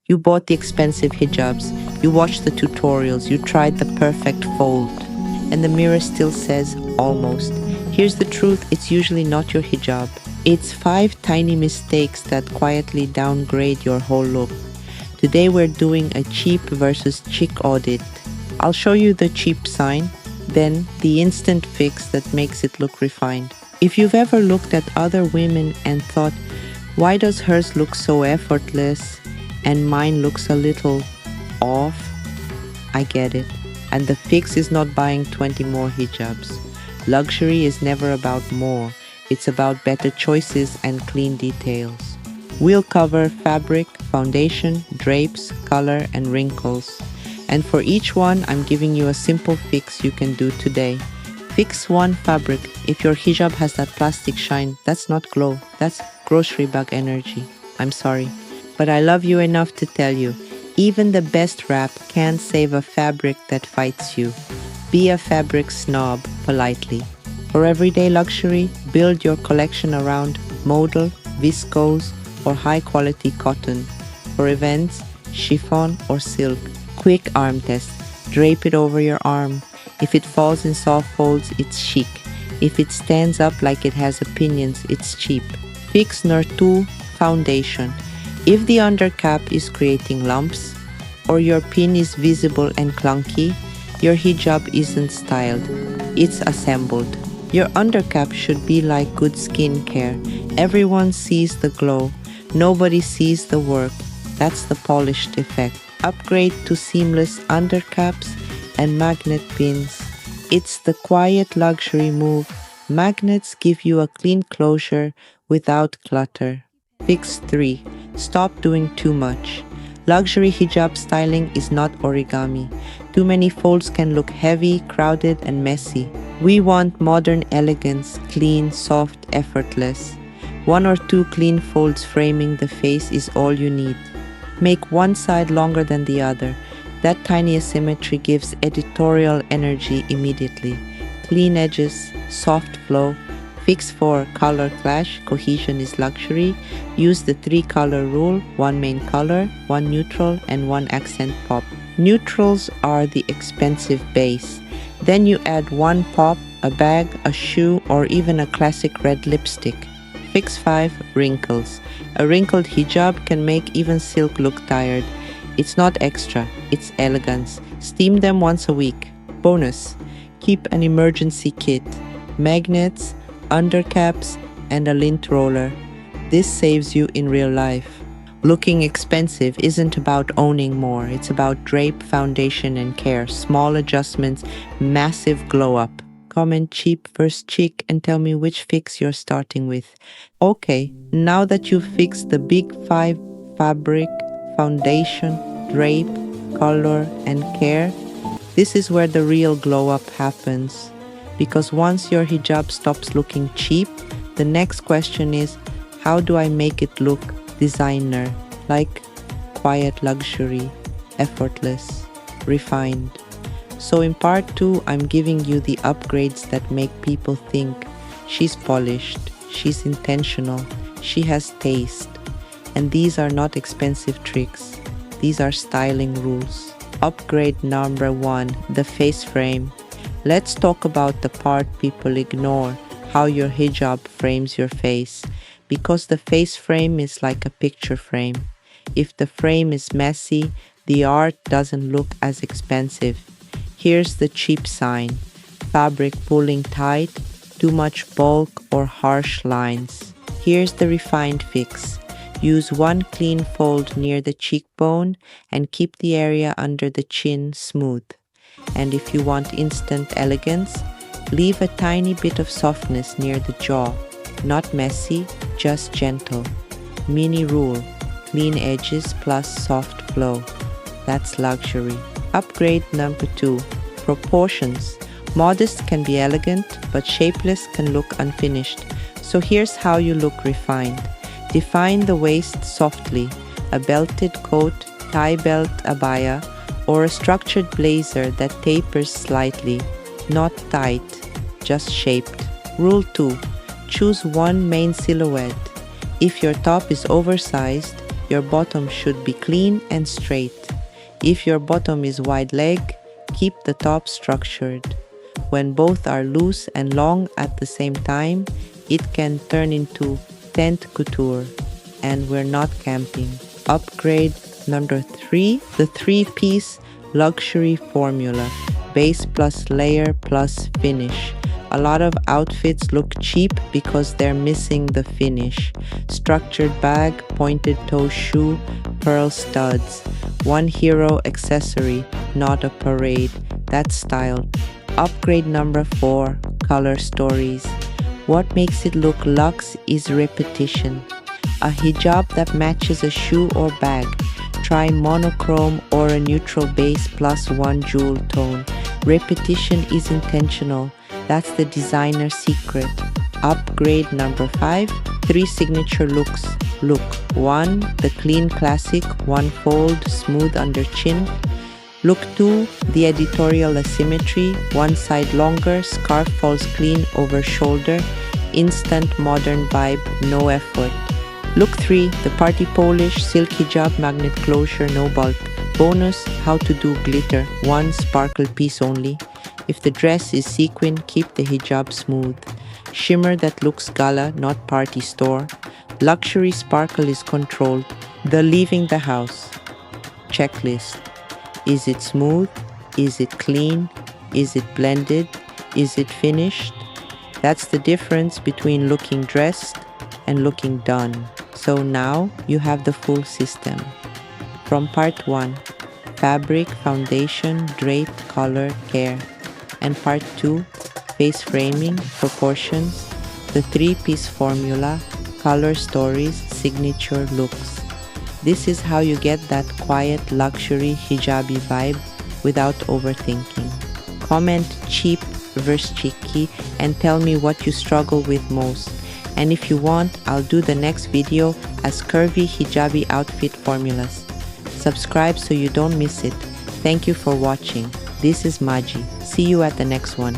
You bought the expensive hijabs, you watched the tutorials, you tried the perfect fold, and the mirror still says almost. Here's the truth, it's usually not your hijab. It's 5 tiny mistakes that quietly downgrade your whole look. Today we're doing a cheap versus chic audit. I'll show you the cheap sign, then the instant fix that makes it look refined. If you've ever looked at other women and thought, why does hers look so effortless and mine looks a little off? I get it. And the fix is not buying 20 more hijabs. Luxury is never about more. It's about better choices and clean details. We'll cover fabric, foundation, drapes, color, and wrinkles. And for each one, I'm giving you a simple fix you can do today. Fix 1, fabric. If your hijab has that plastic shine, that's not glow. That's grocery bag energy. I'm sorry. But I love you enough to tell you, even the best wrap can't save a fabric that fights you. Be a fabric snob politely. For everyday luxury, build your collection around modal, viscose, or high-quality cotton. For events, chiffon or silk. Quick arm test. Drape it over your arm. If it falls in soft folds, it's chic. If it stands up like it has opinions, it's cheap. Fix number 2, foundation. If the undercap is creating lumps, or your pin is visible and clunky, your hijab isn't styled, it's assembled. Your undercap should be like good skincare. Everyone sees the glow, nobody sees the work. That's the polished effect. Upgrade to seamless undercaps and magnet pins. It's the quiet luxury move. Magnets give you a clean closure without clutter. Fix 3. Stop doing too much. Luxury hijab styling is not origami. Too many folds can look heavy, crowded, and messy. We want modern elegance, clean, soft, effortless. 1 or 2 clean folds framing the face is all you need. Make one side longer than the other. That tiny asymmetry gives editorial energy immediately. Clean edges, soft flow. Fix 4, color clash, cohesion is luxury. Use the 3-color rule, 1 main color, 1 neutral, and 1 accent pop. Neutrals are the expensive base. Then you add 1 pop, a bag, a shoe, or even a classic red lipstick. Fix 5, wrinkles. A wrinkled hijab can make even silk look tired. It's not extra, it's elegance. Steam them once a week. Bonus, keep an emergency kit. Magnets, undercaps, and a lint roller. This saves you in real life. Looking expensive isn't about owning more. It's about drape, foundation, and care. Small adjustments, massive glow up. Comment cheap versus chic and tell me which fix you're starting with. Okay, now that you've fixed the big 5 fabric, foundation, drape, color, and care, this is where the real glow up happens. Because once your hijab stops looking cheap, the next question is, how do I make it look designer, like quiet luxury, effortless, refined? So in part 2, I'm giving you the upgrades that make people think she's polished, she's intentional, she has taste. And these are not expensive tricks, these are styling rules. Upgrade number 1, the face frame. Let's talk about the part people ignore, how your hijab frames your face. Because the face frame is like a picture frame. If the frame is messy, the art doesn't look as expensive. Here's the cheap sign. Fabric pulling tight, too much bulk or harsh lines. Here's the refined fix. Use 1 clean fold near the cheekbone and keep the area under the chin smooth. And if you want instant elegance, leave a tiny bit of softness near the jaw. Not messy, just gentle. Mini rule, clean edges plus soft flow. That's luxury. Upgrade number 2, proportions. Modest can be elegant, but shapeless can look unfinished. So here's how you look refined. Define the waist softly. A belted coat, tie belt abaya, or a structured blazer that tapers slightly, not tight, just shaped. Rule 2. Choose 1 main silhouette. If your top is oversized, Your bottom should be clean and straight. If your bottom is wide leg, keep the top structured. When both are loose and long at the same time, it can turn into tent couture, and we're not camping. Upgrade number 3, the 3-piece luxury formula, base plus layer plus finish. A lot of outfits look cheap because they're missing the finish. Structured bag, pointed toe shoe, pearl studs. One hero accessory, not a parade. That's style. Upgrade number 4, color stories. What makes it look luxe is repetition. A hijab that matches a shoe or bag. Try monochrome or a neutral base plus one jewel tone. Repetition is intentional. That's the designer secret. Upgrade number 5, 3 signature looks. Look 1, the clean classic, one fold, smooth under chin. Look 2, the editorial asymmetry, one side longer, scarf falls clean over shoulder, instant modern vibe, no effort. Look 3, the party Polish, silk hijab, magnet closure, no bulk. Bonus, how to do glitter, one sparkle piece only. If the dress is sequin, keep the hijab smooth. Shimmer that looks gala, not party store. Luxury sparkle is controlled. The leaving the house. Checklist. Is it smooth? Is it clean? Is it blended? Is it finished? That's the difference between looking dressed and looking done. So now you have the full system. From part 1, fabric, foundation, drape, color, care. And part 2, face framing, proportions, the 3-piece formula, color stories, signature looks. This is how you get that quiet luxury hijabi vibe without overthinking. Comment cheap versus cheeky and tell me what you struggle with most. And if you want, I'll do the next video as curvy hijabi outfit formulas. Subscribe so you don't miss it. Thank you for watching. This is Magi. See you at the next one.